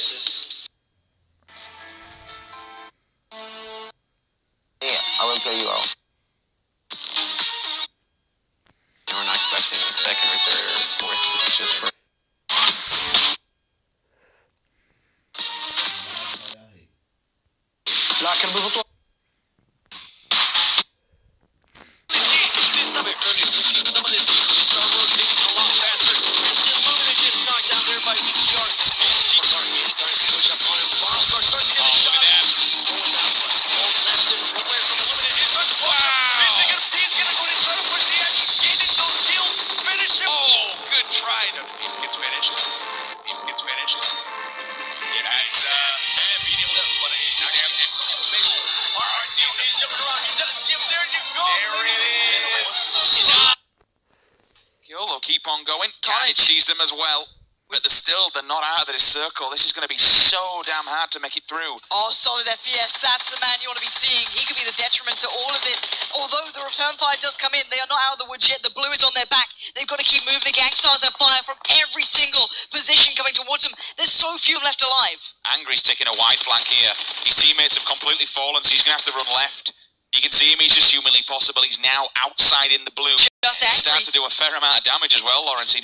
places. Yeah, I will kill you all. We're not expecting second or third or fourth, it's just for... لكن ببطوله keep on going. Can sees them as well. But they're not out of this circle. This is going to be so damn hard to make it through. Oh, Solid FPS, that's the man you want to be seeing. He could be the detriment to all of this. Although the return fire does come in, they are not out of the woods yet. The blue is on their back. They've got to keep moving. The Gangstars have fire from every single position coming towards them. There's so few left alive. Angry's taking a wide flank here. His teammates have completely fallen, so he's going to have to run left. You can see him, he's just humanly possible. He's now outside in the blue. Just He's starting to do a fair amount of damage as well, Lawrence.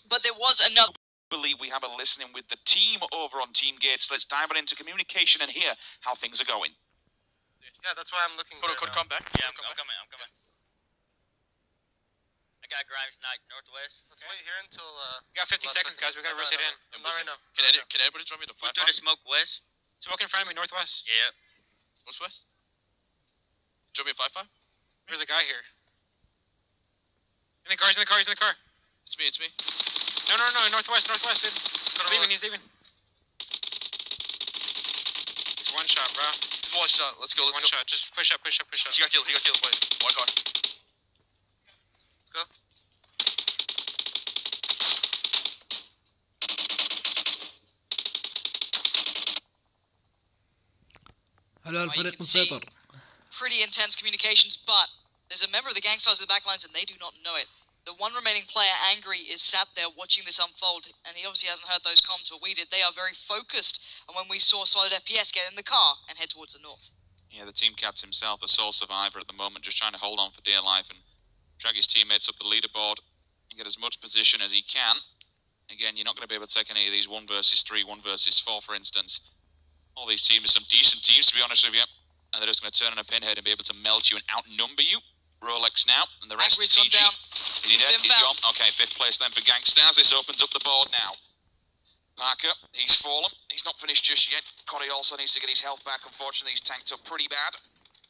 But there was another... I believe we have a listening with the team over on Team Gates. Let's dive into communication and hear how things are going. Yeah, that's why I'm looking. Could come back. Yeah, I'm coming. I got Grimes Knight Northwest. Let's wait here until. We got 50 seconds, guys. We gotta rush it in. Not right now. Can anybody draw me the flat? We'll do the smoke west. Smoke in front of me, northwest. Yeah. West. Draw me a 5-5. There's a guy here. In the car. It's me. No, northwest. He's leaving. It's one shot, bro. It's one shot. Let's go. One shot. Just push up. He got killed. Wait. One car. Let's go. هلا الفريق مسيطر. Pretty intense communications, but there's a member of the Gangstars in the backlines and they do not know it. The one remaining player, Angry, is sat there watching this unfold, and he obviously hasn't heard those comms, but we did. They are very focused on when we saw Solid FPS get in the car and head towards the north. Yeah, the team captain himself, the sole survivor at the moment, just trying to hold on for dear life and drag his teammates up the leaderboard and get as much position as he can. Again, you're not going to be able to take any of these 1 versus 3, 1 versus 4, for instance. All these teams are some decent teams, to be honest with you, and they're just going to turn on a pinhead and be able to melt you and outnumber you. Rolex now, and the rest Angry's is TG. down. Is he dead? He's gone. Okay, 5th place then for Gangstars. This opens up the board now. Parker, he's fallen. He's not finished just yet. Corey also needs to get his health back. Unfortunately, he's tanked up pretty bad.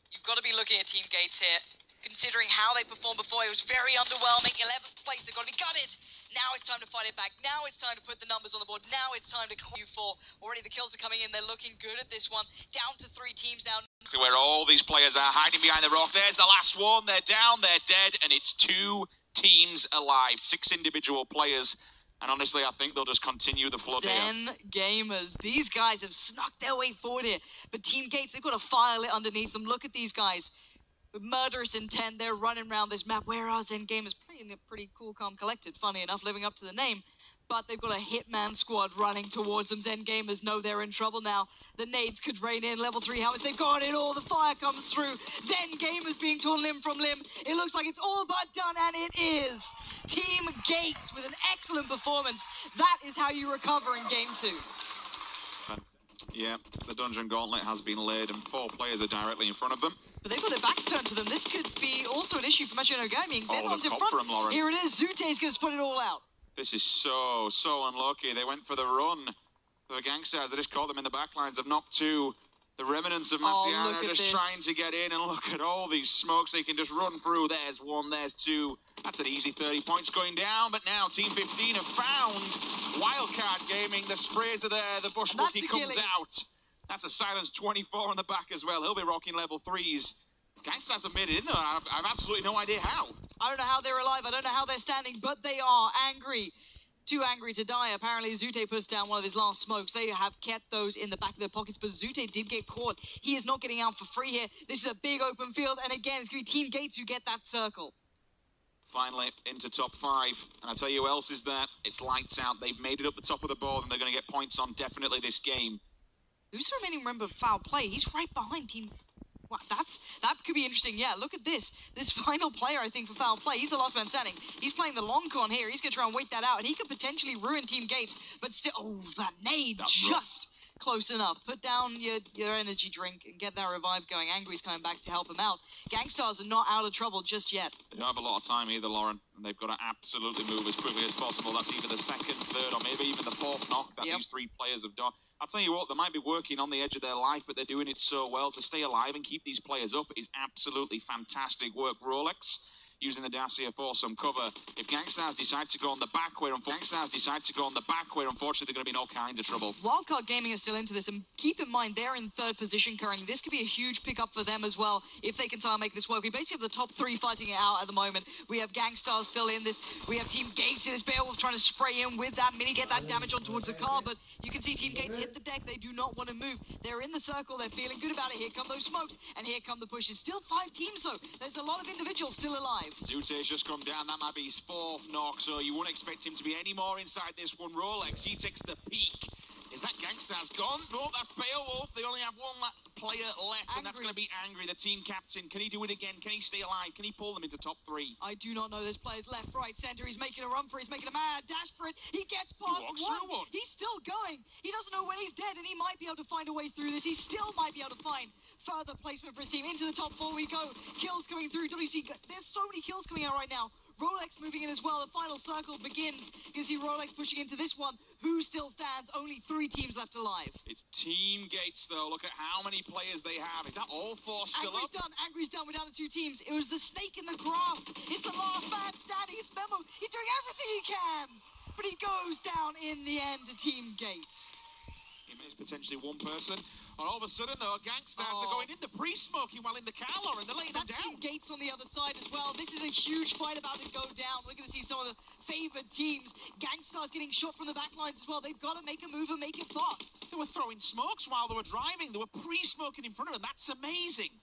You've got to be looking at Team Gates here. Considering how they performed before, it was very underwhelming. 11th place, they've got to be gutted. Now it's time to fight it back. Now it's time to put the numbers on the board. Now it's time to clear for. Already the kills are coming in. They're looking good at this one. Down to 3 teams now. Where all these players are hiding behind the rock. There's the last one. They're down. They're dead. And it's 2 teams alive. 6 individual players. And honestly, I think they'll just continue the flood here. Zen Gamers. These guys have snuck their way forward here. But Team Gates, they've got a fire lit underneath them. Look at these guys. With murderous intent, they're running around this map. Where are Zen Gamers? Pretty cool, calm, collected, funny enough, living up to the name. But they've got a hitman squad running towards them. Zen Gamers know they're in trouble now. The nades could rain in. Level 3 helmets, they've got it all. The fire comes through. Zen Gamers being torn limb from limb. It looks like it's all but done, and it is. Team Gates with an excellent performance. That is how you recover in Game 2. Yeah, the Dungeon Gauntlet has been laid and 4 players are directly in front of them. But they've got their backs turned to them. This could be also an issue for Machino Gaming. They're not in front. From Lauren. Here it is. Zute's going to split it all out. This is so unlucky. They went for the run. The Gangsters, they just caught them in the backlines. They've knocked 2. The remnants of Marciano just trying to get in, and look at all these smokes they can just run through. There's 1, there's 2. That's an easy 30 points going down, but now Team 15 have found Wildcard Gaming. The sprays are there, the Bush Wookie comes out. That's a Silence 24 on the back as well. He'll be rocking level 3s. Gangsters have made it in there. I've absolutely no idea how. I don't know how they're alive. I don't know how they're standing, but they are angry. Too angry to die. Apparently, Zute puts down one of his last smokes. They have kept those in the back of their pockets, but Zute did get caught. He is not getting out for free here. This is a big open field, and again, it's going to be Team Gates who get that circle. finally into top 5. And I tell you who else is there. It's lights out. They've made it up the top of the board, and they're going to get points on definitely this game. Who's the remaining member of foul play? He's right behind team. Wow, that could be interesting. Yeah, look at this. This final player, I think, for foul play. He's the last man standing. He's playing the long con here. He's going to try and wait that out, and he could potentially ruin Team Gates. But still, oh, that nade just close enough. Put down your energy drink and get that revive going. Angry's coming back to help him out. Gangstars are not out of trouble just yet. They don't have a lot of time either, Lauren, and they've got to absolutely move as quickly as possible. That's either the second, third, or maybe even the fourth knock that these 3 players have done. I'll tell you what, they might be working on the edge of their life, but they're doing it so well. To stay alive and keep these players up is absolutely fantastic work. Rolex using the Dacia for some cover. If Gangstars decide to go on the back, where unfortunately they're going to be in all kinds of trouble. Wildcard Gaming is still into this, and keep in mind they're in 3rd position currently. This could be a huge pickup for them as well if they can try and make this work. We basically have the top 3 fighting it out at the moment. We have Gangstars still in this. We have Team Gates in this. Beowulf trying to spray in with that mini, get that damage on towards the car, but you can see Team Gates hit the deck. They do not want to move. They're in the circle. They're feeling good about it. Here come those smokes, and here come the pushes. Still 5 teams though. There's a lot of individuals still alive. Zute's just come down. That might be his 4th knock, so you wouldn't expect him to be any more inside this one. Rolex, he takes the peak. Is that Gangstars gone? No, that's Beowulf. They only have 1 player left, and that's going to be Angry, the team captain. Can he do it again? Can he stay alive? Can he pull them into top 3? I do not know. This player's left, right, center. He's making a run for it. He's making a mad dash for it. He gets past one. He's still going. He doesn't know when he's dead, and he might be able to find a way through this. He still might be able to find further placement for his team. Into the top 4 we go. Kills coming through. WC, there's so many kills coming out right now. Rolex moving in as well. The final circle begins. You can see Rolex pushing into this one. Who still stands? Only 3 teams left alive. It's Team Gates, though. Look at how many players they have. Is that all 4 still Angry's up? done. Angry's done. We're down to 2 teams. It was the snake in the grass. It's the last man standing. It's Memo. He's doing everything he can. But he goes down in the end to Team Gates. He missed potentially 1 person. And all of a sudden, though, Gangstars are going in the pre-smoking while in the car, and they're laying them That's down. Team Gates on the other side as well. This is a huge fight about to go down. We're going to see some of the favored teams. Gangstars getting shot from the back lines as well. They've got to make a move and make it fast. They were throwing smokes while they were driving. They were pre-smoking in front of them. That's amazing.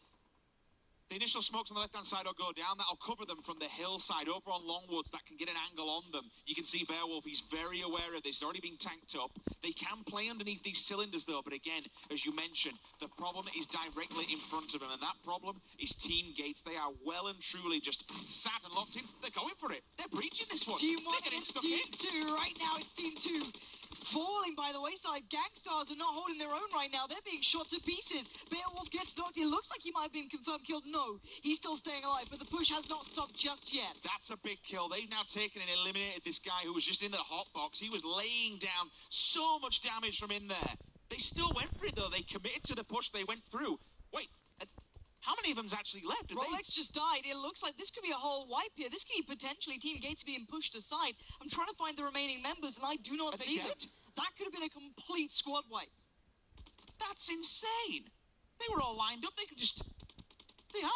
The initial smokes on the left-hand side will go down. That'll cover them from the hillside over on Longwoods. That can get an angle on them. You can see Beowulf. He's very aware of this. He's already been tanked up. They can play underneath these cylinders, though. But again, as you mentioned, the problem is directly in front of them. And that problem is Team Gates. They are well and truly just sat and locked in. They're going for it. They're breaching this one. Team 1 They're getting against stuck Team in. 2. Right now, it's Team 2. Falling by the wayside. Gangstars are not holding their own right now. They're being shot to pieces. Beowulf gets knocked. It looks like he might have been confirmed killed. No, he's still staying alive, but the push has not stopped just yet. That's a big kill. They've now taken and eliminated this guy who was just in the hot box. He was laying down so much damage from in there. They still went for it, though. They committed to the push. They went through. Wait, how many of them's actually left? Rolex just died. It looks like this could be a whole wipe here. This could be potentially Team Gates being pushed aside. I'm trying to find the remaining members, and I do not see them. That could have been a complete squad wipe. That's insane. They were all lined up. They could just...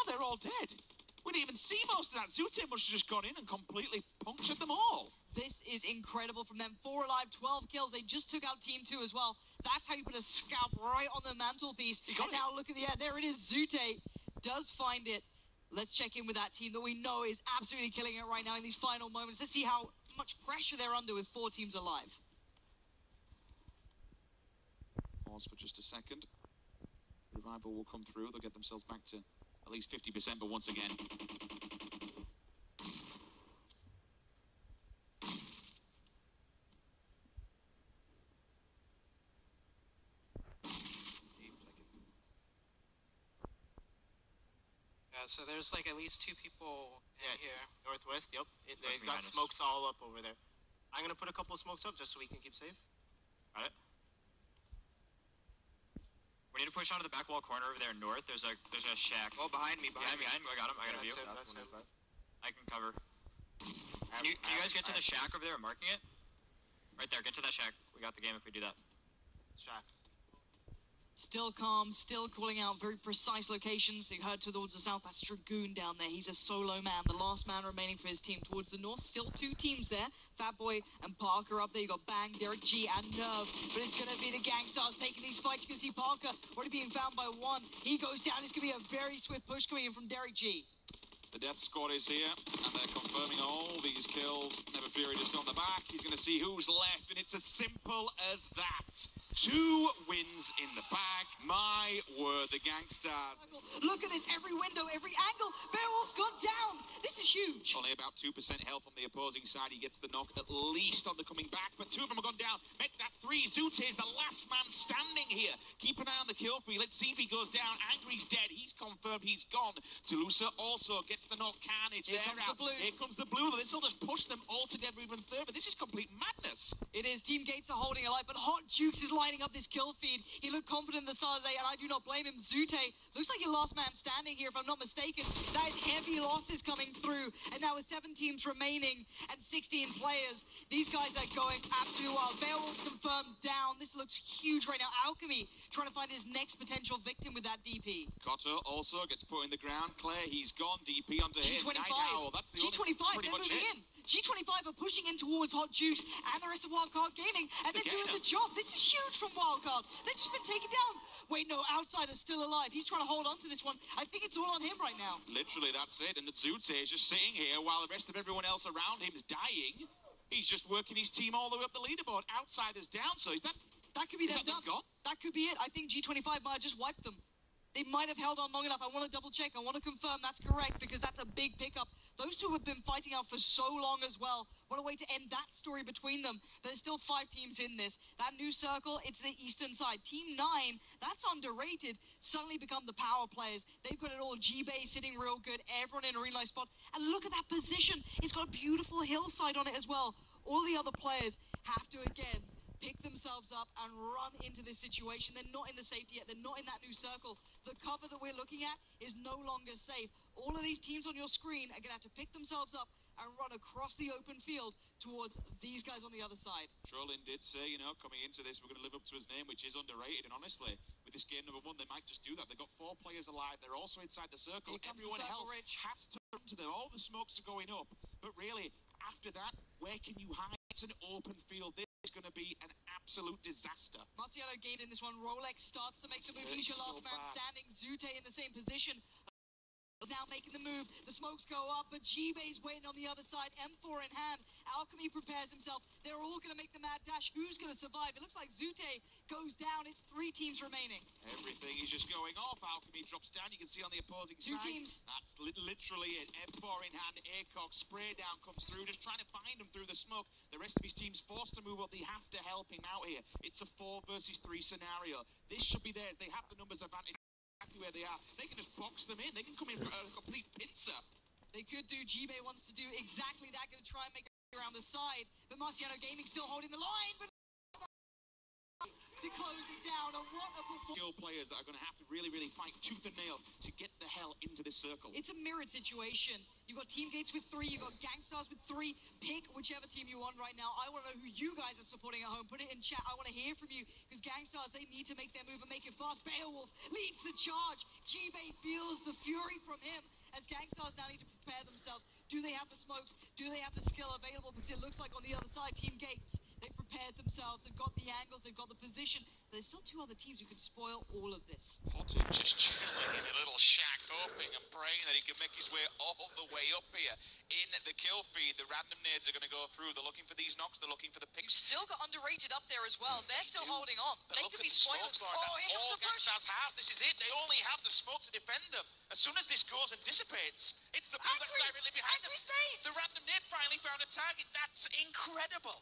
They're all dead. We didn't even see most of that. Zute must have just gone in and completely punctured them all. This is incredible from them. 4 alive, 12 kills. They just took out Team 2 as well. That's how you put a scalp right on the mantelpiece. And now look at the end. There it is. Zute does find it. Let's check in with that team that we know is absolutely killing it right now in these final moments. Let's see how much pressure they're under with 4 teams alive. Pause for just a second. Revival will come through. They'll get themselves back to at least 50%, but once again... So there's like at least 2 people here. Northwest, yep. They've got smokes all up over there. I'm going to put a couple of smokes up just so we can keep safe. Got it. We need to push onto the back wall corner over there north. There's a shack. Oh, behind me. Behind me. I got him. I got a view. I can cover. Can you guys get to the shack over there? I'm marking it. Right there. Get to that shack. We got the game if we do that. Shack. Still calm, still calling out very precise locations. You heard towards the south, that's Dragoon down there. He's a solo man, the last man remaining for his team. Towards the north, still 2 teams there. Fatboy and Parker up there. You got Bang, Derek G, and Nerve. But it's going to be the Gangstars taking these fights. You can see Parker already being found by 1. He goes down. It's going to be a very swift push coming in from Derek G. The death squad is here, and they're confirming all these kills. Never Fury just on the back. He's going to see who's left, and it's as simple as that. 2 wins in the bag. My word, the Gangsters. Look at this, every window, every angle. Beowulf's gone down. This is huge. Only about 2% health on the opposing side. He gets the knock at least on the coming back, but 2 of them have gone down. Make that 3. Zute is the last man standing here. Keep an eye on the kill feed. Let's see if he goes down. Angry's dead. He's confirmed he's gone. Toulouse also gets the knock. Carnage. Here comes the blue. Here comes the blue. This will just push them all together even further. This is complete madness. It is. Team Gates are holding alive, but Hot Jukes is lining up this kill feed. He looked confident in the start of the day, and I do not blame him. Zute looks like your last man standing here, if I'm not mistaken. That is heavy losses coming through, and now with 7 teams remaining and 16 players, these guys are going absolutely wild. Beowulf confirmed down. This looks huge right now. Alchemy trying to find his next potential victim with that DP. Cotto also gets put in the ground. Claire, he's gone. DP onto him. G25. That's the G25, pretty they're much moving it. in. G25 are pushing in towards Hot Jukes and the rest of Wildcard Gaming, and they're doing the job. This is huge from Wildcard. They've just been taken down. Wait, no, Outsider's still alive. He's trying to hold on to this one. I think it's all on him right now. Literally, that's it. And the Zute is just sitting here while the rest of everyone else around him is dying. He's just working his team all the way up the leaderboard. Outsider's down, so is that could be them that done. gone? That could be it. I think G25 might have just wiped them. They might have held on long enough. I want to double check. I want to confirm that's correct, because that's a big pickup. Those 2 have been fighting out for so long as well. What a way to end that story between them. There's still 5 teams in this. That new circle, it's the eastern side. Team 9, that's underrated, suddenly become the power players. They've got it all. G-Bay sitting real good. Everyone in a real nice spot. And look at that position. It's got a beautiful hillside on it as well. All the other players have to, again, pick themselves up and run into this situation. They're not in the safety yet. They're not in that new circle. The cover that we're looking at is no longer safe. All of these teams on your screen are going to have to pick themselves up and run across the open field towards these guys on the other side. Trolling did say, coming into this, we're going to live up to his name, which is underrated. And honestly, with this game number 1, they might just do that. They've got 4 players alive. They're also inside the circle. Everyone else has to run to them. All the smokes are going up. But really, after that, where can you hide? It's an open field. This is going to be an absolute disaster. Marciano gains in this one. Rolex starts to make the move. He's your last man standing. Zute in the same position. Now making the move. The smokes go up, but G-Bay's waiting on the other side. M4 in hand. Alchemy prepares himself. They're all going to make the mad dash. Who's going to survive? It looks like Zute goes down. It's 3 teams remaining. Everything is just going off. Alchemy drops down. You can see on the opposing 2 side. teams. That's literally it. M4 in hand. ACOG spray down comes through, just trying to find him through the smoke. The rest of his team's forced to move up. They have to help him out here. It's a 4 versus 3 scenario. This should be theirs. They have the numbers advantage. Exactly where they are. They can just box them in. They can come in for a complete pincer. They could do. G-Bay wants to do exactly that. Going to try and make it around the side. But Marciano Gaming still holding the line. But to close it down. And what a performance. Skill players that are going to have to really fight tooth and nail to get the hell into this circle. It's a mirrored situation. You've got Team Gates with 3. You've got Gangstars with 3. Pick whichever team you want right now. I want to know who you guys are supporting at home. Put it in chat. I want to hear from you, because Gangstars, they need to make their move and make it fast. Beowulf leads the charge. G-Bay feels the fury from him, as Gangstars now need to prepare themselves. Do they have the smokes? Do they have the skill available? Because it looks like on the other side, Team Gates, they've prepared themselves. They've got the angles. They've got the position. But there's still 2 other teams who could spoil all of this. Potter just chilling in a little shack, hoping and praying that he can make his way all the way up here in the kill feed. The random nades are going to go through. They're looking for these knocks. They're looking for the picks. You've still got underrated up there as well. They're still holding on. But They look could at be the spoilers. smokes, Lauren. That's all Gangstars have. This is it. They only have the smoke to defend them. As soon as this goes and dissipates, it's the blue that's directly behind them. The random nade finally found a target. That's incredible.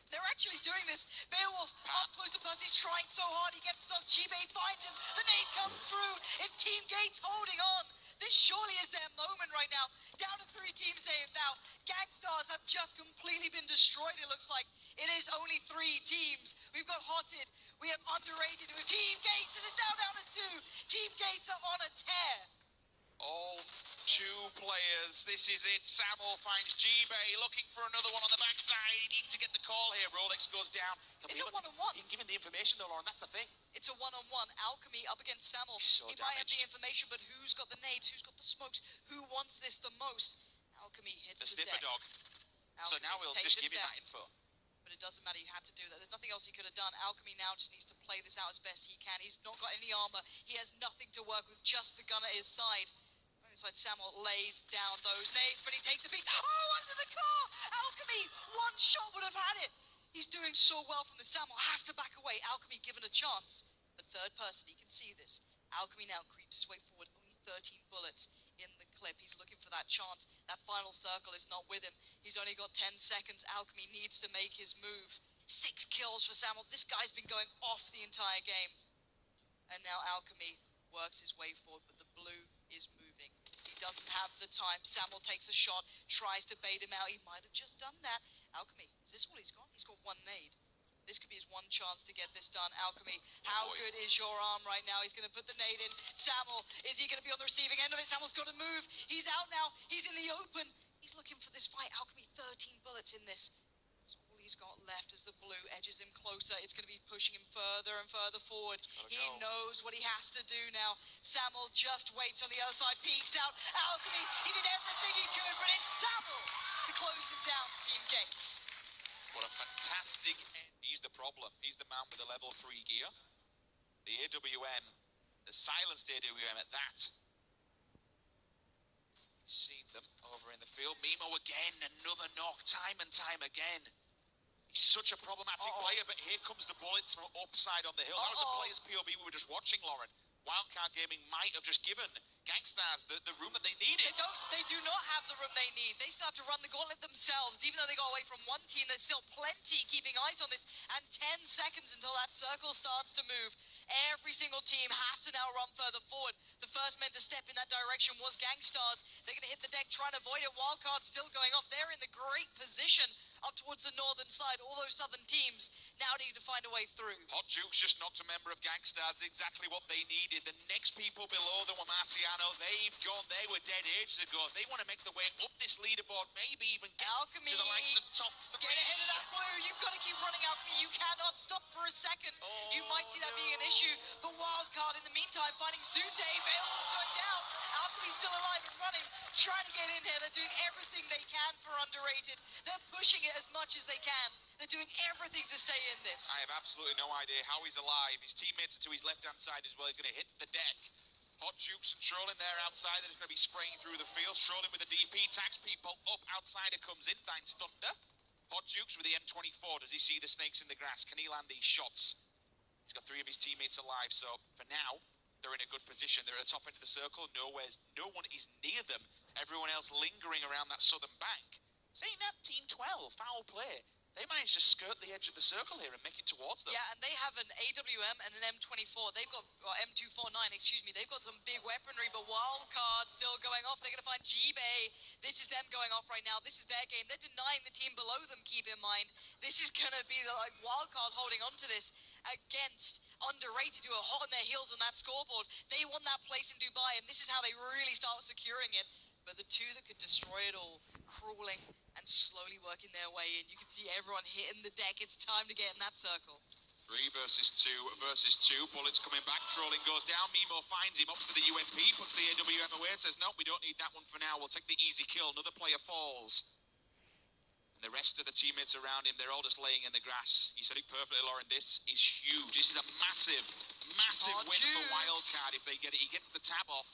They're actually doing this. Beowulf up close to plus. He's trying so hard. He gets stuck. G-Bay finds him. The nade comes through. It's Team Gates holding on. This surely is their moment right now. Down to 3 teams now. Gangstars have just completely been destroyed, it looks like. It is only 3 teams. We've got Hotted. We have underrated with Team Gates. It is now down to 2. Team Gates are on a tear. All 2 players. This is it. Samo finds G-Bay looking for another one on the backside. He needs to get the call here. Rolex goes down. It's a one-on-one. You can give him the information though, Lauren. That's the thing. It's a one-on-one. Alchemy up against Samuel. So he might have the information, but who's got the nades? Who's got the smokes? Who wants this the most? Alchemy hits The the sniffer deck. dog. Alchemy So now we'll takes just it give him down. that info. But it doesn't matter. You had to do that. There's nothing else he could have done. Alchemy now just needs to play this out as best he can. He's not got any armor. He has nothing to work with. Just the gun at his side. Inside, Samuel lays down those nades, but he takes a beat. Oh, under the car! Alchemy, one shot would have had it. He's doing so well from the Samuel, has to back away. Alchemy given a chance. The third person, he can see this. Alchemy now creeps his way forward, only 13 bullets in the clip. He's looking for that chance. That final circle is not with him. He's only got 10 seconds. Alchemy needs to make his move. 6 kills for Samuel. This guy's been going off the entire game. And now Alchemy works his way forward, but the blue is moving. He doesn't have the time. Samuel takes a shot, tries to bait him out. He might have just done that. Alchemy, is this all he's got? He's got one nade. This could be his one chance to get this done. Alchemy, how good is your arm right now? He's going to put the nade in. Samuel, is he going to be on the receiving end of it? Samuel's got to move. He's out now. He's in the open. He's looking for this fight. Alchemy, 13 bullets in this. That's all he's got left as the blue edges him closer. It's going to be pushing him further and further forward. He knows what he has to do now. Samuel just waits on the other side, peeks out. Alchemy, he did everything he could, but it's Samuel to close it down for Team Gates. What a fantastic end. He's the problem. He's the man with the level 3 gear. The AWM, the silenced AWM at that. He's seen them over in the field. Mimo again, another knock, time and time again. He's such a problematic player, but here comes the bullets from upside on the hill. That was a player's POV we were just watching, Lauren. Wildcard Gaming might have just given Gangsters the room that they needed. They do not have the room they need. They still have to run the gauntlet themselves. Even though they got away from one team, there's still plenty keeping eyes on this. And 10 seconds until that circle starts to move. Every single team has to now run further forward. The first men to step in that direction was Gangsters. They're going to hit the deck, trying to avoid it. Wildcard still going off. They're in the great position up towards the northern side. All those southern teams now need to find a way through. Hot Jukes just knocked a member of Gangsters, exactly what they needed. The next people below them were Marciano. They've gone. They were dead ages ago. They want to make the way up this leaderboard, maybe even get Alchemy to the likes of top 3. Get ahead of that blue. You've got to keep running, Alchemy. You cannot stop for a second. You might see that being an issue. But Wildcard, in the meantime, finding Zute. Beowulf's going down. Alchemy's still alive and running, trying to get in here. They're doing everything they can for Underrated. They're pushing it as much as they can. They're doing everything to stay in this. I have absolutely no idea how he's alive. His teammates are to his left-hand side as well. He's going to hit the deck. Hot Jukes and Trolling there outside. They're going to be spraying through the field. Trolling with the DP. Tags people up. Outsider comes in. Finds Thunder. Hot Jukes with the M24. Does he see the snakes in the grass? Can he land these shots? He's got 3 of his teammates alive. So for now, they're in a good position. They're at the top end of the circle. No one is near them. Everyone else lingering around that southern bank. Saying that, Team 12, foul play. They managed to skirt the edge of the circle here and make it towards them. Yeah, and they have an AWM and an M24. They've got, M249, excuse me. They've got some big weaponry, but Wildcard still going off. They're going to find G-Bay. This is them going off right now. This is their game. They're denying the team below them, keep in mind. This is going to be the Wildcard holding on to this against Underrated, who are hot on their heels on that scoreboard. They won that place in Dubai, and this is how they really start securing it. But the two that could destroy it all, crawling and slowly working their way in. You can see everyone hitting the deck. It's time to get in that circle. 3 versus 2 versus 2. Bullets coming back. Trolling goes down. Mimo finds him up for the UMP. Puts the AWM away and says, no, we don't need that one for now. We'll take the easy kill. Another player falls. And the rest of the teammates around him, they're all just laying in the grass. You said it perfectly, Lauren. This is huge. This is a massive, massive win for Wildcard if they get it. He gets the tab off.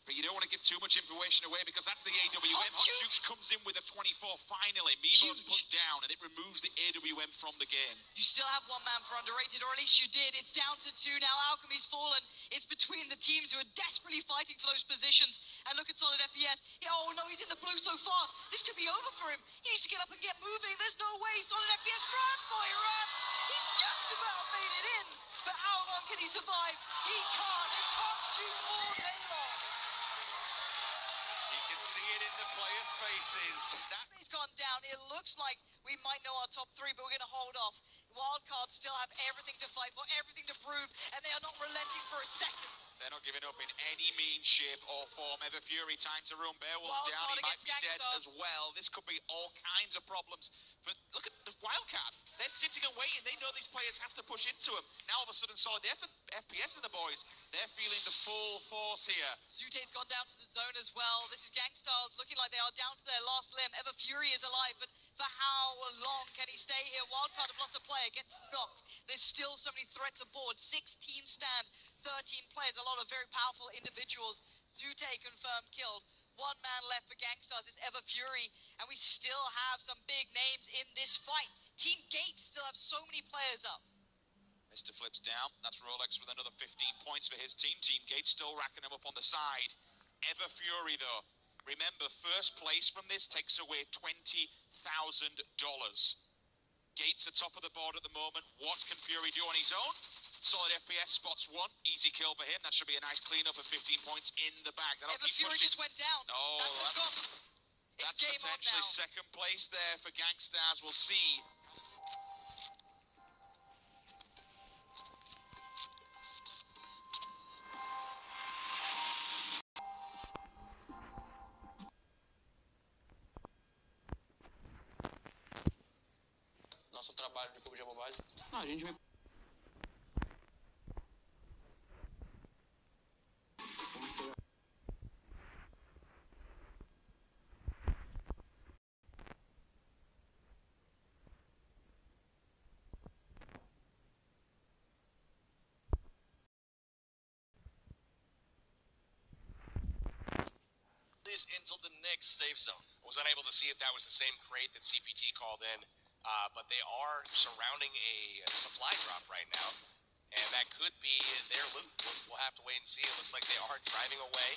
But you don't want to give too much information away because that's the AWM. Hot Jukes comes in with a 24 finally. Mimo's put down and it removes the AWM from the game. You still have one man for Underrated, or at least you did. It's down to 2 now. Alchemy's fallen. It's between the teams who are desperately fighting for those positions. And look at Solid FPS. Oh no, he's in the blue so far. This could be over for him. He needs to get up and get moving. There's no way. Solid FPS, run, boy, run. He's just about made it in. But how long can he survive? He can't. It's Hot Jukes all day long. See it in the players' faces. He's gone down. It looks like we might know our top 3, but we're going to hold off. Wildcard still have everything to fight for, everything to prove, and they are not relenting for a second. They're not giving up in any mean shape or form. Ever Fury, time to run. Beowulf's down. He might be dead as well. This could be all kinds of problems. But look at the Wildcard. They're sitting and waiting. They know these players have to push into them. Now all of a sudden, Solid FPS in the boys. They're feeling the full force here. Zute's gone down to the zone as well. This is Gangstars looking like they are down to their last limb. Ever Fury is alive, but for how long can he stay here? Wildcard have lost a player, gets knocked. There's still so many threats aboard. 6 teams stand, 13 players, a lot of very powerful individuals. Zute confirmed killed. One man left for Gangstars is Ever Fury, and we still have some big names in this fight. Team Gates still have so many players up. Mr. Flips down. That's Rolex with another 15 points for his team. Team Gates still racking them up on the side. Ever Fury, though. Remember, first place from this takes away $20,000. Gates atop of the board at the moment. What can Fury do on his own? Solid FPS, spots one. Easy kill for him. That should be a nice cleanup of 15 points in the bag. Ever Fury just went down. Oh, that's game on potentially now. second place there for Gangstars. We'll see. Nosso trabalho de Pubg Mobile. Não, a gente vai. Until the next safe zone. I was unable to see if that was the same crate that CPT called in, but they are surrounding a supply drop right now, and that could be their loot. We'll have to wait and see. It looks like they are driving away.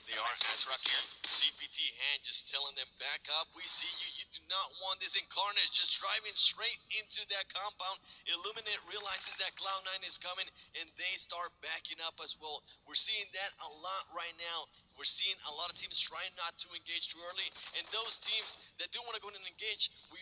They are as we see CPT hand just telling them back up. We see you. You do not want this Incarnate just driving straight into that compound. Illuminate realizes that Cloud9 is coming, and they start backing up as well. We're seeing that a lot right now. We're seeing a lot of teams trying not to engage too early, and those teams that do want to go ahead and engage, we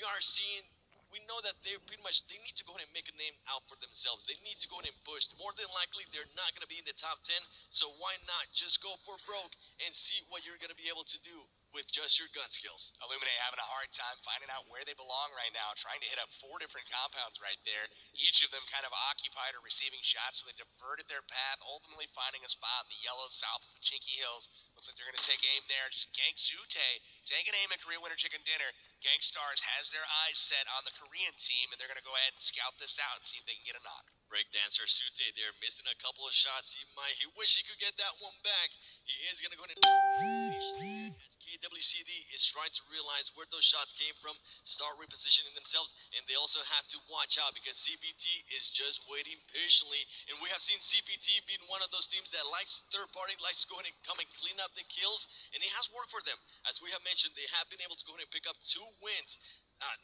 know that they need to go ahead and make a name out for themselves. They need to go ahead and push. More than likely, they're not going to be in the top 10, so why not just go for broke and see what you're going to be able to do with just your gun skills. Illuminate having a hard time finding out where they belong right now, trying to hit up 4 different compounds right there, each of them kind of occupied or receiving shots, so they diverted their path, ultimately finding a spot in the yellow south of Pachinki Hills. Looks like they're going to take aim there. Just Gank Zute taking aim at Korea Winter Chicken Dinner. Gangstars has their eyes set on the Korean team, and they're going to go ahead and scout this out and see if they can get a knock. Breakdancer Zute, they're missing a couple of shots. He wish he could get that one back. He is going to go ahead and as KWCD is trying to realize where those shots came from, start repositioning themselves, and they also have to watch out because CPT is just waiting patiently. And we have seen CPT being one of those teams that likes third party, likes to go ahead and come and clean up the kills, and it has worked for them. As we have mentioned, they have been able to go ahead and pick up 2 wins.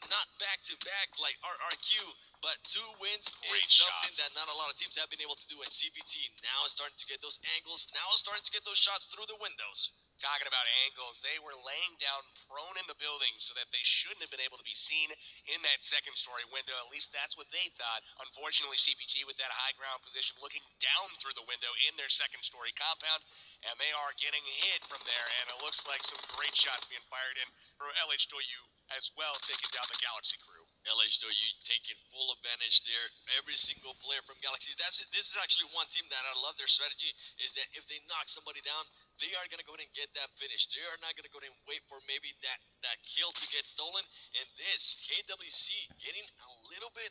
Not back-to-back like RRQ, but 2 wins Great is something shots. that not a lot of teams have been able to do. And CPT now is starting to get those angles, now is starting to get those shots through the windows. Talking about angles, they were laying down prone in the building so that they shouldn't have been able to be seen in that second story window. At least that's what they thought. Unfortunately, CPT with that high ground position looking down through the window in their second story compound, and they are getting hit from there, and it looks like some great shots being fired in from LHW as well, taking down the Galaxy crew. LHW taking full advantage there. Every single player from Galaxy. This is actually one team that I love their strategy, is that if they knock somebody down, they are going to go ahead and get that finish. They are not going to go ahead and wait for maybe that kill to get stolen. And this KWC getting a little bit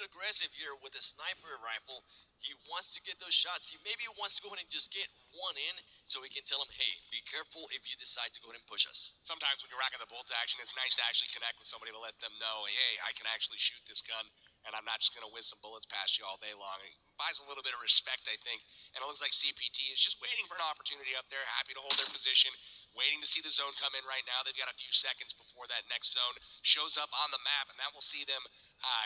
aggressive here with a sniper rifle. He wants to get those shots. He maybe wants to go ahead and just get one in so he can tell him, hey, be careful if you decide to go ahead and push us. Sometimes when you're rocking the bolt action, it's nice to actually connect with somebody to let them know, hey, I can actually shoot this gun, and I'm not just going to whiz some bullets past you all day long. It buys a little bit of respect, I think, and it looks like CPT is just waiting for an opportunity up there, happy to hold their position, waiting to see the zone come in right now. They've got a few seconds before that next zone shows up on the map, and that will see them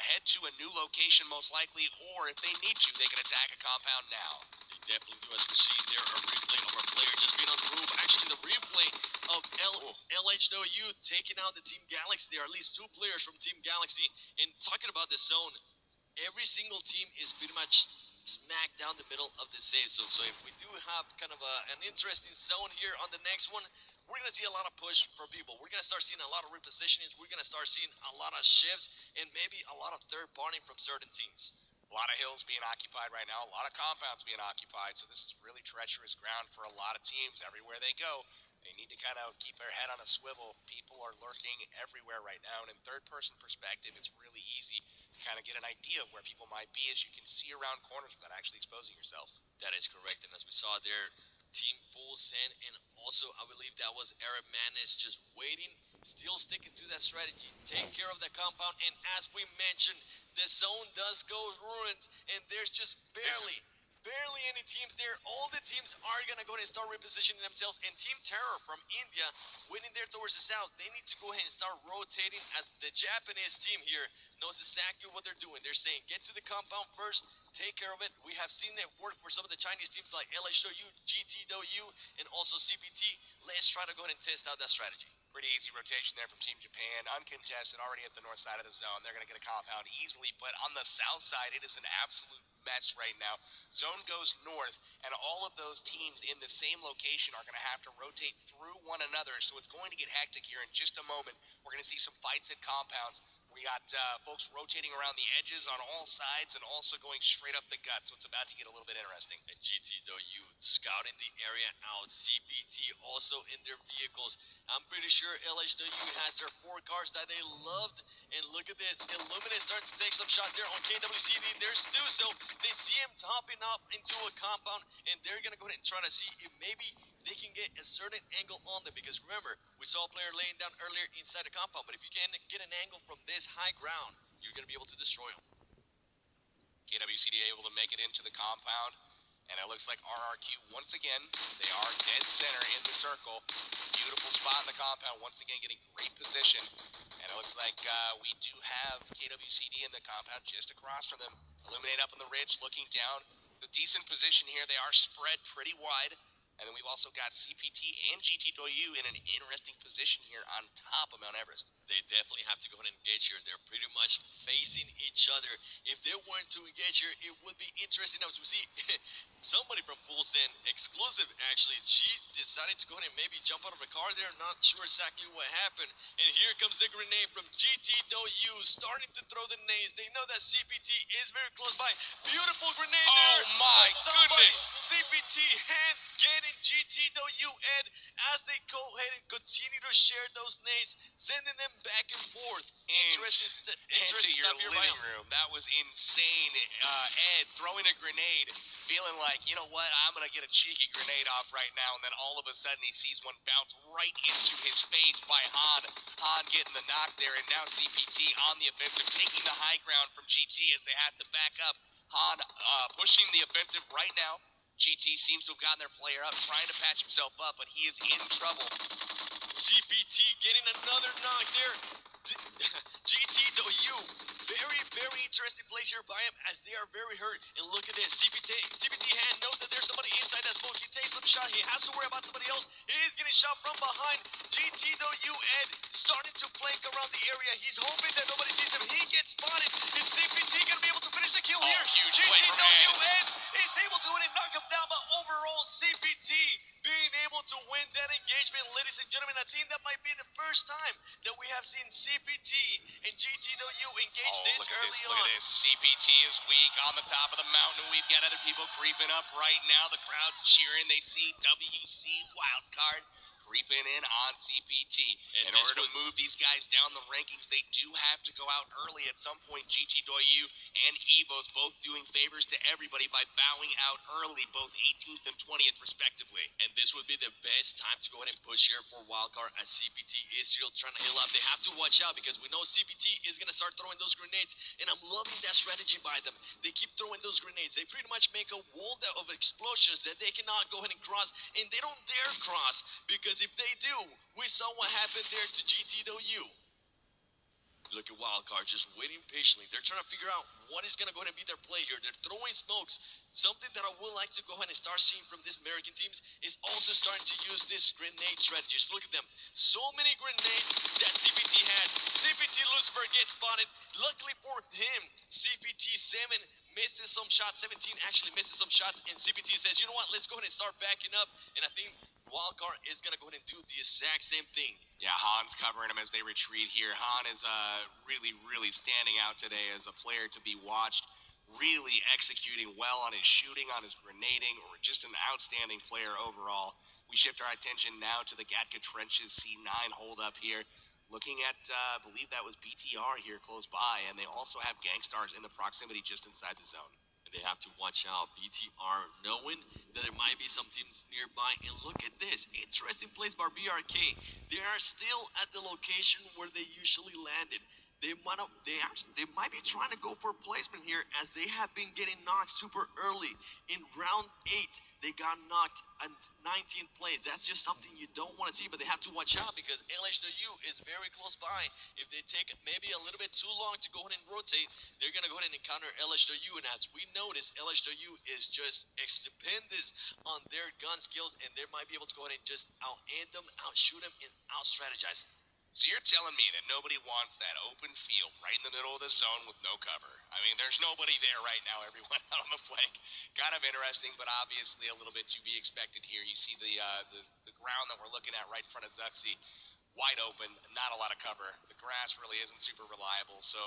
head to a new location most likely, or if they need to, they can attack a compound now. They definitely do, as we see there, a replay of our player just being on the roof. Actually, the replay of LHW taking out the Team Galaxy. There are at least 2 players from Team Galaxy. And talking about the zone, every single team is pretty much smack down the middle of the safe zone. So if we do have kind of an interesting zone here on the next one, we're going to see a lot of push from people. We're going to start seeing a lot of repositionings. We're going to start seeing a lot of shifts and maybe a lot of third party from certain teams. A lot of hills being occupied right now, a lot of compounds being occupied, so this is really treacherous ground for a lot of teams everywhere they go. They need to kind of keep their head on a swivel. People are lurking everywhere right now, and in third-person perspective, it's really easy to kind of get an idea of where people might be as you can see around corners without actually exposing yourself. That is correct, and as we saw there, Team Full Send, and also I believe that was Arab Madness just waiting, still sticking to that strategy, take care of that compound, and as we mentioned, the zone does go ruins, and there's just barely any teams there. All the teams are going to go ahead and start repositioning themselves, and Team Terror from India, winning there towards the south, they need to go ahead and start rotating as the Japanese team here knows exactly what they're doing. They're saying, get to the compound first, take care of it. We have seen it work for some of the Chinese teams like LHW, GTW, and also CPT. Let's try to go ahead and test out that strategy. Pretty easy rotation there from Team Japan. Uncontested, already at the north side of the zone. They're going to get a compound easily, but on the south side, it is an absolute mess right now. Zone goes north, and all of those teams in the same location are going to have to rotate through one another, so it's going to get hectic here in just a moment. We're going to see some fights at compounds. We got folks rotating around the edges on all sides and also going straight up the gut, so it's about to get a little bit interesting. And GTW scouting the area out, CPT also in their vehicles. I'm pretty sure LHW has their 4 cars that they loved. And look at this, Illuminate starting to take some shots there on KWCD. There's Stuso. They see him topping up into a compound, and they're going to go ahead and try to see if maybe they can get a certain angle on them. Because remember, we saw a player laying down earlier inside the compound, but if you can get an angle from this high ground, you're going to be able to destroy him. KWCD able to make it into the compound, and it looks like RRQ once again, they are dead center in the circle. Beautiful spot in the compound, once again getting great position, and it looks like we do have KWCD in the compound just across from them. Illuminate up on the ridge, looking down. The decent position here, they are spread pretty wide. And then we've also got CPT and GTW in an interesting position here on top of Mount Everest. They definitely have to go ahead and engage here. They're pretty much facing each other. If they weren't to engage here, it would be interesting. As we see, somebody from Full Send, exclusive actually, she decided to go ahead and maybe jump out of a car there. Not sure exactly what happened. And here comes the grenade from GTW, starting to throw the nades. They know that CPT is very close by. Beautiful grenade there. Oh my goodness. CPT hand getting GTW Ed as they go ahead and continue to share those nades, sending them back and forth. Interesting into your living room. That was insane. Ed throwing a grenade, feeling like, you know what, I'm going to get a cheeky grenade off right now, and then all of a sudden he sees one bounce right into his face by Han. Han getting the knock there, and now CPT on the offensive, taking the high ground from GT as they have to back up. Han pushing the offensive right now. GT seems to have gotten their player up, trying to patch himself up, but he is in trouble. CPT getting another knock there. GTW, very interesting place here by him as they are very hurt. And look at this, CPT hand knows that there's somebody inside that smoke. He takes some shot, he has to worry about somebody else. He's getting shot from behind. GTW Ed starting to flank around the area. He's hoping that nobody sees him. He gets spotted. Is CPT going to be able to finish the kill here? Huge GTW Ed is able to knock him down, but overall CPT being able to win that engagement, ladies and gentlemen. I think that might be the first time that we have seen CPT and GTW engage this early on. Look at this. CPT is weak on the top of the mountain. We've got other people creeping up right now. The crowd's cheering. They see WC Wildcard creeping in on CPT. In order to move these guys down the rankings, they do have to go out early at some point. GTW and Evos both doing favors to everybody by bowing out early, both 18th and 20th respectively. And this would be the best time to go ahead and push here for Wildcard as CPT is still trying to heal up. They have to watch out because we know CPT is going to start throwing those grenades, and I'm loving that strategy by them. They keep throwing those grenades. They pretty much make a wall of explosions that they cannot go ahead and cross, and they don't dare cross because if they do, we saw what happened there to GTW. Look at Wildcard just waiting patiently. They're trying to figure out what is going to go ahead and be their play here. They're throwing smokes. Something that I would like to go ahead and start seeing from this American teams is also starting to use this grenade strategies. Look at them. So many grenades that CPT has. CPT Lucifer gets spotted. Luckily for him, CPT 7 misses some shots. 17 actually misses some shots. And CPT says, you know what, let's go ahead and start backing up. And I think Wildcard is going to go ahead and do the exact same thing. Yeah, Han's covering him as they retreat here. Han is really standing out today as a player to be watched. Really executing well on his shooting, on his grenading, or just an outstanding player overall. we shift our attention now to the Gatka Trenches C9 hold up here. Looking at, I believe that was BTR here close by, and they also have Gangstars in the proximity just inside the zone. And they have to watch out. BTR knowing that there might be some teams nearby. And look at this. Interesting place by BRK. They are still at the location where they usually landed. They might be trying to go for placement here, as they have been getting knocked super early. In round 8, they got knocked at 19th place. That's just something you don't want to see, but they have to watch out because LHW is very close by. If they take maybe a little bit too long to go ahead and rotate, they're going to go ahead and encounter LHW. And as we notice, LHW is just stupendous on their gun skills, and they might be able to go ahead and just out-aim them, out-shoot them, and out-strategize. So you're telling me that nobody wants that open field right in the middle of the zone with no cover? I mean, there's nobody there right now, everyone out on the flank. Kind of interesting, but obviously a little bit to be expected here. You see the ground that we're looking at right in front of Zuxi, wide open, not a lot of cover. The grass really isn't super reliable, so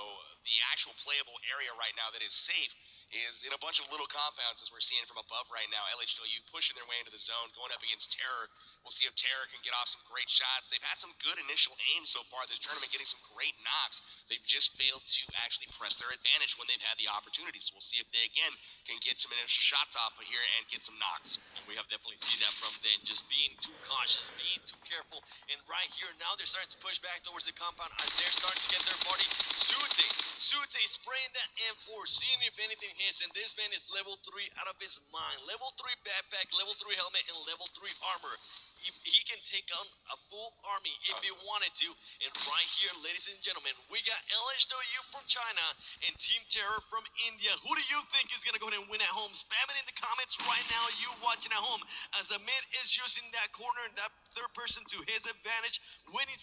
the actual playable area right now that is safe is in a bunch of little compounds, as we're seeing from above right now. LHW pushing their way into the zone, going up against Terror. We'll see if Terror can get off some great shots. They've had some good initial aims so far this tournament, getting some great knocks. They've just failed to actually press their advantage when they've had the opportunity. So we'll see if they, again, can get some initial shots off of here and get some knocks. And we have definitely seen that from them, just being too cautious, being too careful. And right here, now they're starting to push back towards the compound as they're starting to get their party. Sute spraying that M4, seeing if anything hits, and this man is level 3 out of his mind. Level 3 backpack, level 3 helmet, and level 3 armor. He can take on a full army if he wanted to. And right here, ladies and gentlemen, we got LHW from China and Team Terror from India. Who do you think is going to go ahead and win at home? Spam it in the comments right now, you watching at home, as the mid is using that corner, that third person to his advantage, waiting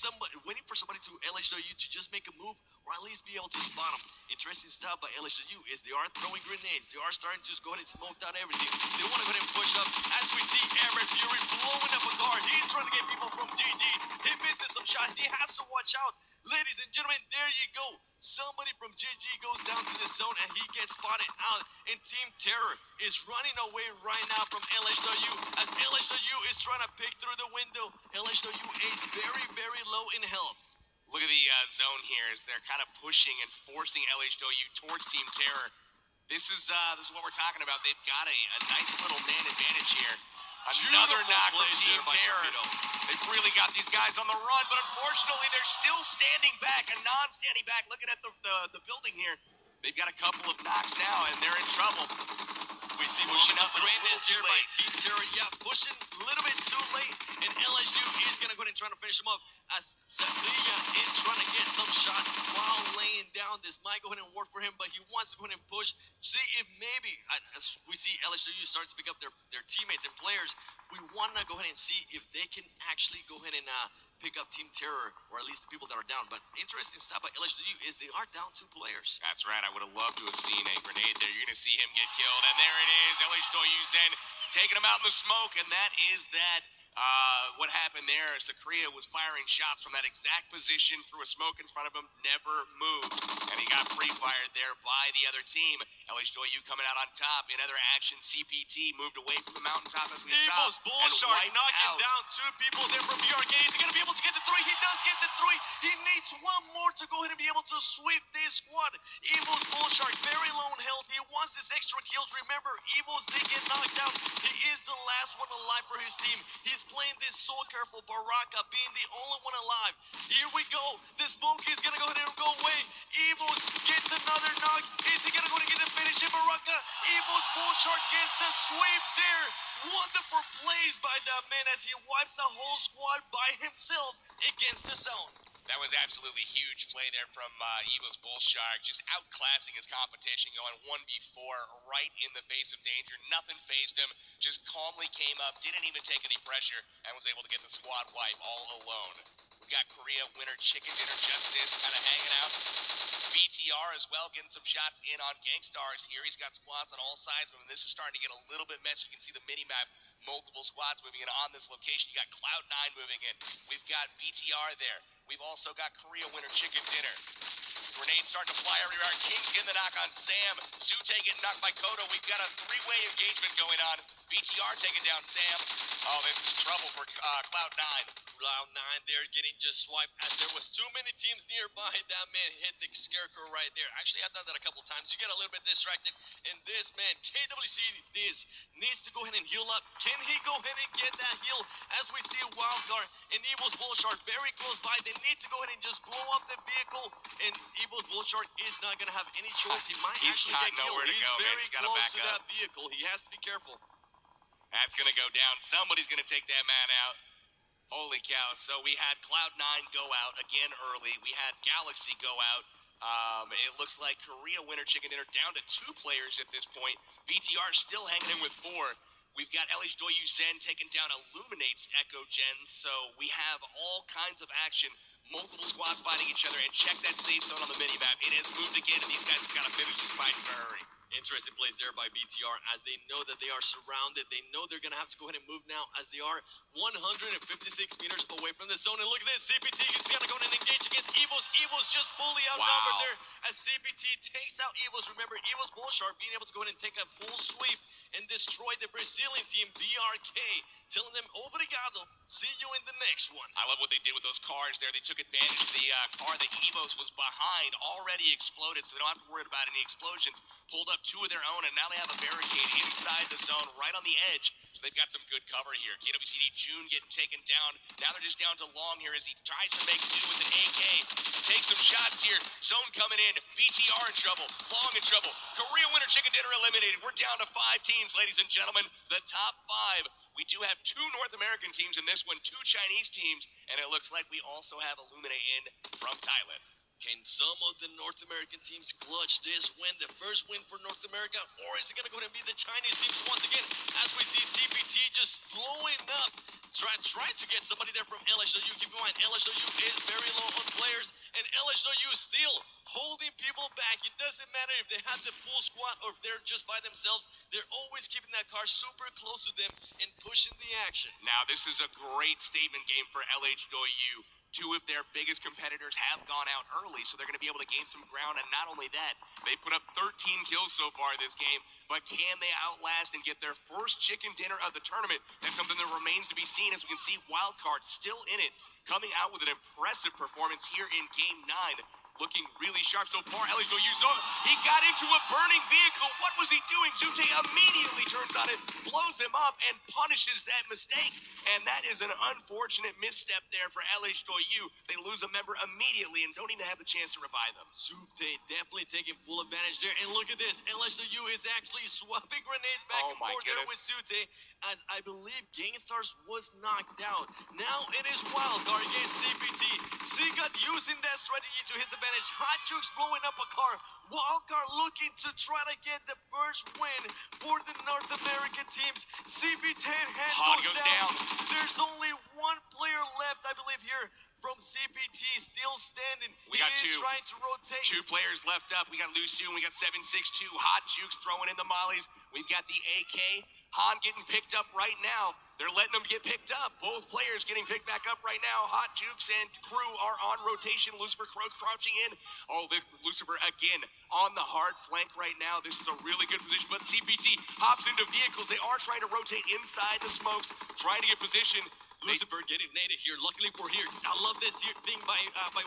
for somebody to LHW to just make a move, or at least be able to spot him. Interesting stuff by LHW is they are throwing grenades. They are starting to just go ahead and smoke out everything. They want to go ahead and push up. As we see Aaron Fury blowing up a car. He's trying to get people from GG. He misses some shots. He has to watch out. Ladies and gentlemen, there you go. Somebody from GG goes down to the zone and he gets spotted out. And Team Terror is running away right now from LHW as LHW is trying to pick through the window. LHW is very, very low in health. Look at the zone here as they're kind of pushing and forcing LHW towards Team Terror. This is what we're talking about. They've got a nice little man advantage here. Another knock from Team Terror. They've really got these guys on the run, but unfortunately they're still standing back, a non-standing back, looking at the building here. They've got a couple of knocks now, and they're in trouble. We see pushing up greatness here by Team Terror. Yeah, pushing a little bit too late, and LSU is going to go ahead and try to finish him up as Sevilla is trying to get some shots while laying down. This might go ahead and work for him, but he wants to go ahead and push. See if maybe, as we see LSU start to pick up their teammates and players, we want to go ahead and see if they can actually go ahead and pick up Team Terror, or at least the people that are down. But interesting stuff by LSU is they are down 2 players. That's right. I would have loved to have seen a grenade there. You're going to see him get killed. And there it is. LSU then taking him out in the smoke. And that is that. What happened there is the Korea was firing shots from that exact position through a smoke in front of him, never moved. And he got pre-fired there by the other team. LHW coming out on top. In other action, CPT moved away from the mountaintop as we saw. Evil's Bullshark knocking down 2 people there from BRK. Is he going to be able to get the 3? He does get the 3. He needs 1 more to go ahead and be able to sweep this squad. Evil's Bullshark, very low in health. He wants his extra kills. Remember, Evil's did get knocked down. He is the last one alive for his team. He's playing this so careful. Baraka being the only one alive. Here we go. The smoke is going to go ahead and go away. Evil's gets another knock. Is he going to go and get the finish in Baraka? Evil's Bullshark gets the sweep there. Wonderful plays by that man as he wipes the whole squad by himself against the zone. That was absolutely huge play there from Evo's Bullshark, just outclassing his competition, going 1v4 right in the face of danger. Nothing fazed him, just calmly came up, didn't even take any pressure, and was able to get the squad wipe all alone. We got Korea winner Chicken Dinner Justice kind of hanging out. BTR as well, getting some shots in on Gangstars here. He's got squads on all sides of him. This is starting to get a little bit messy. You can see the mini-map, multiple squads moving in on this location. You got Cloud9 moving in. We've got BTR there. We've also got Korea winner Chicken Dinner. Grenades starting to fly everywhere. King's getting the knock on Sam. Sute getting knocked by Kodo. We've got a three-way engagement going on. BTR taking down Sam. Oh, this is trouble for Cloud9. Cloud9 there getting just swiped as there was too many teams nearby. That man hit the scarecrow right there. Actually, I've done that a couple times. You get a little bit distracted. And this man, KWC, needs to go ahead and heal up. Can he go ahead and get that heal? As we see Wildcard and Evil's Bullshark very close by. They need to go ahead and just blow up the vehicle. And Evil's Bullshark is not going to have any choice. He might actually get killed. He's very close to that vehicle. He has to be careful. That's going to go down. Somebody's going to take that man out. Holy cow. So we had Cloud9 go out again early. We had Galaxy go out. It looks like Korea Winter Chicken Dinner down to 2 players at this point. BTR still hanging in with 4. We've got LH Doyu Zen taking down Illuminate's Echo Gen. So we have all kinds of action. Multiple squads fighting each other. And check that safe zone on the minimap. It has moved again, and these guys have got to finish this fight in a hurry. Interesting plays there by BTR as they know that they are surrounded. They know they're going to have to go ahead and move now as they are 156 meters away from the zone. And look at this. CPT is going to go ahead and engage against Evos. Evos just fully outnumbered there as CPT takes out Evos. Remember, Evos Bullshark being able to go ahead and take a full sweep and destroy the Brazilian team, BRK. Telling them, obrigado, see you in the next one. I love what they did with those cars there. They took advantage of the car that Evos was behind, already exploded, so they don't have to worry about any explosions. Pulled up 2 of their own, and now they have a barricade inside the zone, right on the edge. So they've got some good cover here. KWCD June getting taken down. Now they're just down to Long here as he tries to make do with an AK. Take some shots here. Zone coming in. BTR in trouble. Long in trouble. Korea Winter Chicken Dinner eliminated. We're down to 5 teams, ladies and gentlemen. The top 5. We do have 2 North American teams in this one, 2 Chinese teams, and it looks like we also have Illuminate in from Thailand. Can some of the North American teams clutch this win, the first win for North America, or is it going to go ahead and be the Chinese teams once again as we see CPT just blowing up, trying to get somebody there from LHW. Keep in mind, LHW is very low on players, and LHW is still holding people back. It doesn't matter if they have the full squad or if they're just by themselves. They're always keeping that car super close to them and pushing the action. Now, this is a great statement game for LHW. 2 of their biggest competitors have gone out early, so they're going to be able to gain some ground. And not only that, they put up 13 kills so far this game. But can they outlast and get their first chicken dinner of the tournament? That's something that remains to be seen, as we can see Wildcard still in it, coming out with an impressive performance here in Game 9. Looking really sharp so far. Elizo Yuzo, he got into a burning vehicle. What was he doing? Zute immediately turns on it, blows him up, and punishes that mistake. And that is an unfortunate misstep there for LHW. They lose a member immediately and don't even have the chance to revive them. Zute definitely taking full advantage there. And look at this. LHW is actually swapping grenades back and forth there with Zute, as I believe Gangstars was knocked out. Now it is Wildcard against CPT. Seagut using that strategy to his advantage. Hot Jukes blowing up a car. Wildcard looking to try to get the first win for the North American teams. CPT hand goes down. There's only 1 player left, I believe, here from CPT, still standing. We got 2. Trying to rotate. 2 players left up. We got Luciu and we got 762. Hot Jukes throwing in the mollies. We've got the AK. Han getting picked up right now. They're letting them get picked up. Both players getting picked back up right now. Hot Jukes and crew are on rotation. Lucifer crouching in. Oh, Lucifer again on the hard flank right now. This is a really good position, but CPT hops into vehicles. They are trying to rotate inside the smokes, trying to get position. Lucifer getting naded here. Luckily for here, I love this here thing by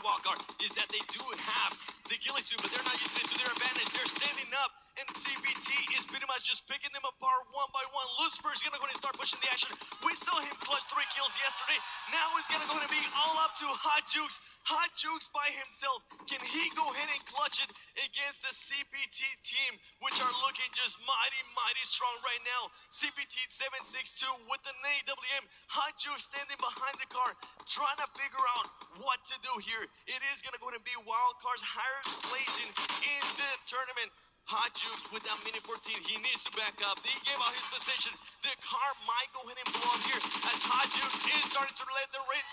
Wildcard is that they do have the ghillie suit, but they're not using it to their advantage. They're standing up, and CPT is pretty much just picking them apart 1 by 1. Lucifer is gonna go ahead and start pushing the action. We saw him clutch 3 kills yesterday. Now he's gonna go ahead and be all up to Hot Jukes. Hot Jukes by himself. Can he go ahead and clutch it against the CPT team, which are looking just mighty, mighty strong right now? CPT 762 with the AWM. Hot Jukes standing behind the car, trying to figure out what to do here. It is going to go ahead and be Wildcard's highest placing in the tournament. Hot Jukes with that mini 14, he needs to back up. He gave out his position. The car might go ahead and blow up here as Hot Jukes is starting to let the rain.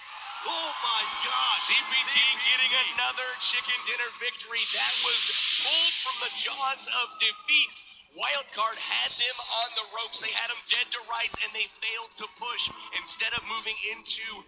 Oh my God! CPT getting another chicken dinner victory. That was pulled from the jaws of defeat. Wildcard had them on the ropes. They had them dead to rights, and they failed to push. Instead of moving into